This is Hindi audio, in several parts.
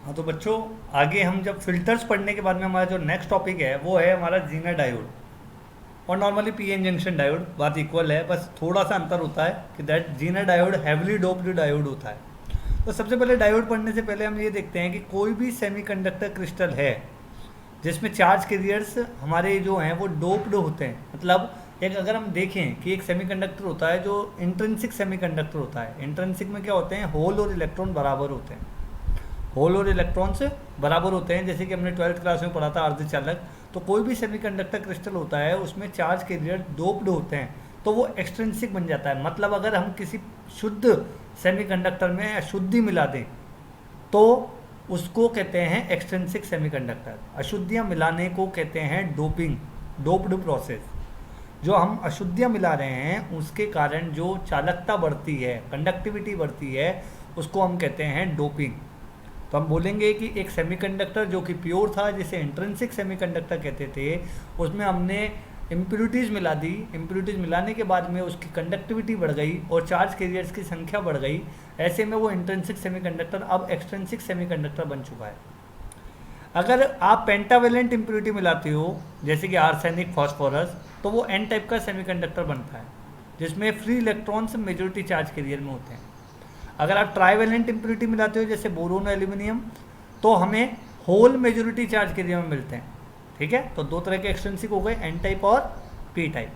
हाँ तो बच्चों, आगे हम जब फिल्टर्स पढ़ने के बाद में हमारा जो नेक्स्ट टॉपिक है वो है हमारा जीना डायोड और नॉर्मली पीएन जंक्शन डायोड। बात इक्वल है, बस थोड़ा सा अंतर होता है कि that Zener diode heavily doped diode होता है। तो सबसे पहले डायोड पढ़ने से पहले हम ये देखते हैं कि कोई भी सेमीकंडक्टर क्रिस्टल है जिसमें चार्ज कैरियर्स हमारे जो हैं वो डोप्ड होते हैं। मतलब एक अगर हम देखें कि एक सेमीकंडक्टर होता है जो इंट्रिंसिक सेमीकंडक्टर होता है। इंट्रिंसिक में क्या होते हैं, होल और इलेक्ट्रॉन बराबर होते हैं। होल और इलेक्ट्रॉन्स बराबर होते हैं, जैसे कि हमने 12th क्लास में पढ़ा था अर्धचालक। तो कोई भी सेमीकंडक्टर क्रिस्टल होता है उसमें चार्ज कैरियर डोप्ड होते हैं तो वो एक्सट्रिंसिक बन जाता है। मतलब अगर हम किसी शुद्ध सेमीकंडक्टर में अशुद्धि मिला दें तो उसको कहते हैं एक्सट्रिंसिक सेमीकंडक्टर। अशुद्धियाँ मिलाने को कहते हैं डोपिंग, डोप्ड प्रोसेस। जो हम अशुद्धियाँ मिला रहे हैं उसके कारण जो चालकता बढ़ती है, कंडक्टिविटी बढ़ती है, उसको हम कहते हैं डोपिंग। तो हम बोलेंगे कि एक सेमीकंडक्टर जो कि प्योर था, जिसे इंट्रिंसिक सेमीकंडक्टर कहते थे, उसमें हमने इम्प्योरिटीज़ मिला दी। इम्प्योरिटीज़ मिलाने के बाद में उसकी कंडक्टिविटी बढ़ गई और चार्ज कैरियर्स की संख्या बढ़ गई। ऐसे में वो इंट्रिंसिक सेमीकंडक्टर अब एक्सट्रिंसिक सेमीकंडक्टर बन चुका है। अगर आप पेंटावेलेंट इम्प्योरिटी मिलाते हो जैसे कि आर्सेनिक, फास्फोरस, तो वो एन टाइप का सेमीकंडक्टर बनता है जिसमें free electrons majority charge carrier में होते हैं। अगर आप ट्राइवेलेंट इम्प्योरिटी मिलाते हो जैसे बोरोन, एल्यूमिनियम, तो हमें होल मेजॉरिटी चार्ज कैरियर में मिलते हैं। ठीक है, तो दो तरह के एक्सट्रिंसिक हो गए, एन टाइप और पी टाइप।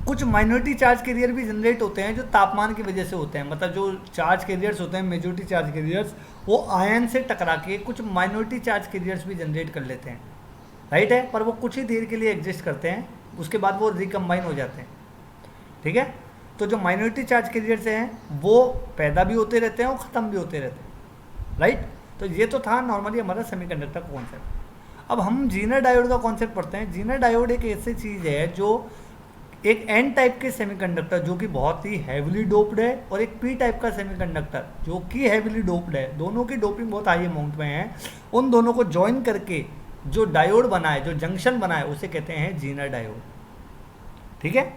कुछ माइनॉरिटी चार्ज कैरियर भी जनरेट होते हैं जो तापमान की वजह से होते हैं। मतलब जो चार्ज कैरियर्स होते हैं, मेजॉरिटी चार्ज कैरियर्स, वो आयन से टकरा के कुछ माइनॉरिटी चार्ज कैरियर्स भी जनरेट कर लेते हैं। राइट है, पर वो कुछ ही देर के लिए एग्जिस्ट करते हैं, उसके बाद वो रिकम्बाइन हो जाते हैं। ठीक है, तो जो माइनॉरिटी चार्ज कैरियर्स हैं वो पैदा भी होते रहते हैं और ख़त्म भी होते रहते हैं। राइट, तो ये तो था नॉर्मली हमारा सेमीकंडक्टर का कॉन्सेप्ट। अब हम जीना डायोड का कॉन्सेप्ट पढ़ते हैं। जीना डायोड एक ऐसी चीज़ है जो एक एन टाइप के सेमीकंडक्टर जो कि बहुत ही हैवीली डोप्ड है, और एक पी टाइप का सेमीकंडक्टर जो कि हैवीली डोप्ड है, दोनों की डोपिंग बहुत हाई अमाउंट में है। उन दोनों को ज्वाइन करके जो डायोड बना है, जो जंक्शन बना है, उसे कहते हैं जीना डायोड। ठीक है,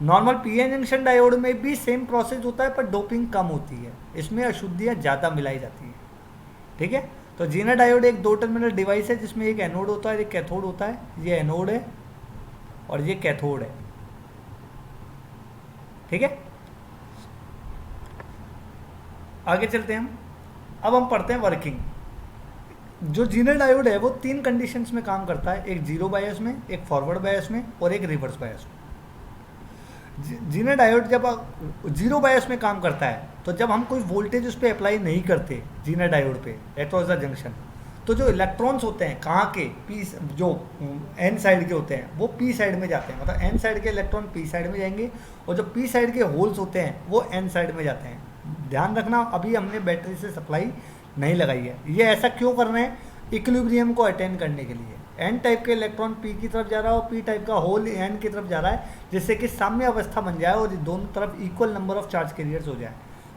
नॉर्मल पीएन जंक्शन डायोड में भी सेम प्रोसेस होता है पर डोपिंग कम होती है, इसमें अशुद्धियाँ ज़्यादा मिलाई जाती हैं। ठीक है, तो जीना डायोड एक दो टर्मिनल डिवाइस है जिसमें एक एनोड होता है, एक कैथोड होता है। ये एनोड है और ये कैथोड है। ठीक है, आगे चलते हैं हम। अब हम पढ़ते हैं वर्किंग। जो जीना डायोड है वो तीन कंडीशंस में काम करता है, एक जीरो बायस में, एक फॉरवर्ड बायस में और एक रिवर्स बायस में। जीना डायोड जब जीरो बायस में काम करता है तो जब हम कोई वोल्टेज उस पर अप्लाई नहीं करते जीना डायोड पे अक्रॉस द जंक्शन, तो जो इलेक्ट्रॉन्स होते हैं कहाँ के, पी, जो एन साइड के होते हैं वो पी साइड में जाते हैं। मतलब एन साइड के इलेक्ट्रॉन पी साइड में जाएंगे और जो पी साइड के होल्स होते हैं वो एन साइड में जाते हैं। ध्यान रखना, अभी हमने बैटरी से सप्लाई नहीं लगाई है। ये ऐसा क्यों कर रहे हैं, इक्विलिब्रियम को अटेंड करने के लिए। एन टाइप के इलेक्ट्रॉन पी की तरफ जा रहा है और पी टाइप का होल एन की तरफ जा रहा है, जिससे कि साम्य अवस्था बन जाए और दोनों तरफ equal number of charge carriers हो जाए।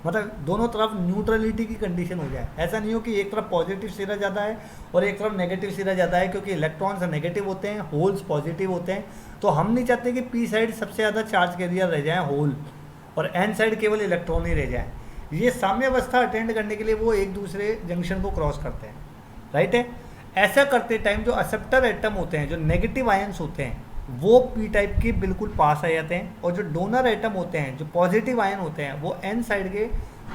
मतलब दोनों तरफ न्यूट्रलिटी की कंडीशन हो जाए। ऐसा नहीं हो कि एक तरफ पॉजिटिव सिरा ज़्यादा है और एक तरफ नेगेटिव सिरा ज़्यादा है, क्योंकि इलेक्ट्रॉन्स नेगेटिव होते हैं, होल्स पॉजिटिव होते हैं। तो हम नहीं चाहते कि पी साइड सबसे ज़्यादा चार्ज कैरियर रह जाए होल और एन साइड केवल इलेक्ट्रॉन ही रह जाए। ये साम्य अवस्था अटेंड करने के लिए वो एक दूसरे जंक्शन को क्रॉस करते हैं। राइट है, ऐसा करते टाइम जो एक्सेप्टर एटम होते हैं, जो नेगेटिव आयंस होते हैं, वो पी टाइप के बिल्कुल पास आ जाते हैं, और जो डोनर एटम होते हैं, जो पॉजिटिव आयन होते हैं, वो एन साइड के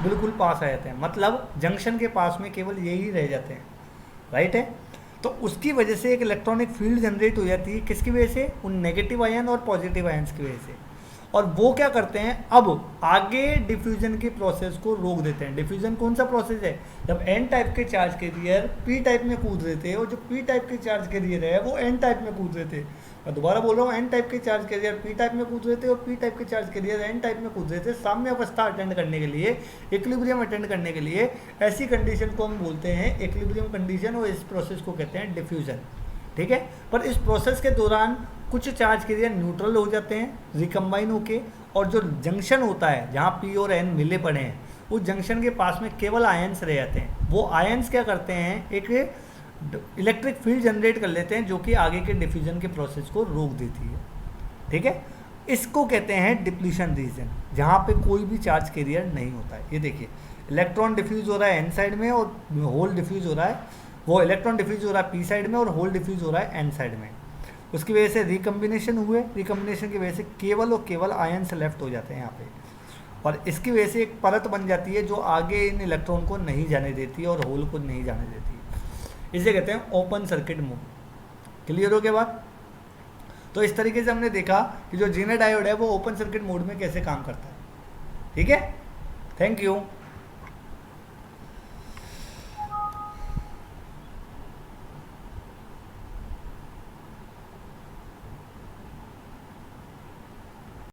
बिल्कुल पास आ जाते हैं। मतलब जंक्शन के पास में केवल यही रह जाते हैं। राइट है, तो उसकी वजह से एक इलेक्ट्रॉनिक फील्ड जनरेट हो जाती है। किसकी वजह से, उन नेगेटिव आयन और पॉजिटिव आयंस की वजह से। और वो क्या करते हैं, अब आगे डिफ्यूजन की प्रोसेस को रोक देते हैं। डिफ्यूजन कौन सा प्रोसेस है, जब एन टाइप के चार्ज कैरियर पी टाइप में कूद रहे थे और जो पी टाइप के चार्ज कैरियर है वो एन टाइप में कूद रहे थे। मैं दोबारा बोल रहा हूँ, एन टाइप के चार्ज कैरियर पी टाइप में कूद रहे थे और पी टाइप के चार्ज कैरियर एन टाइप में कूद रहे थे, साम्य अवस्था अटेंड करने के लिए, इक्विलिब्रियम अटेंड करने के लिए। ऐसी कंडीशन को हम बोलते हैं इक्विलिब्रियम कंडीशन, और इस प्रोसेस को कहते हैं डिफ्यूजन। ठीक है, पर इस प्रोसेस के दौरान कुछ चार्ज कैरियर न्यूट्रल हो जाते हैं रिकम्बाइन होके, और जो जंक्शन होता है जहाँ पी और एन मिले पड़े हैं, उस जंक्शन के पास में केवल आयंस रह जाते हैं। वो आयंस क्या करते हैं, एक इलेक्ट्रिक फील्ड जनरेट कर लेते हैं जो कि आगे के डिफ्यूजन के प्रोसेस को रोक देती है। ठीक है, इसको कहते हैं डिप्लीशन रीजन, जहाँ पे कोई भी चार्ज कैरियर नहीं होता है। ये देखिए, इलेक्ट्रॉन डिफ्यूज हो रहा है एन साइड में और होल डिफ्यूज हो रहा है, वो इलेक्ट्रॉन डिफ्यूज हो रहा है पी साइड में और होल डिफ्यूज हो रहा है एन साइड में। उसकी वजह से रिकम्बिनेशन हुए, रिकम्बिनेशन की वजह से केवल और केवल आयन्स लेफ्ट हो जाते हैं यहाँ पे, और इसकी वजह से एक परत बन जाती है जो आगे इन इलेक्ट्रॉन को नहीं जाने देती है और होल को नहीं जाने देती है। इसे कहते हैं ओपन सर्किट मोड। क्लियर हो गया बात? तो इस तरीके से हमने देखा कि जो जीना डायोड है वो ओपन सर्किट मोड में कैसे काम करता है। ठीक है, थैंक यू।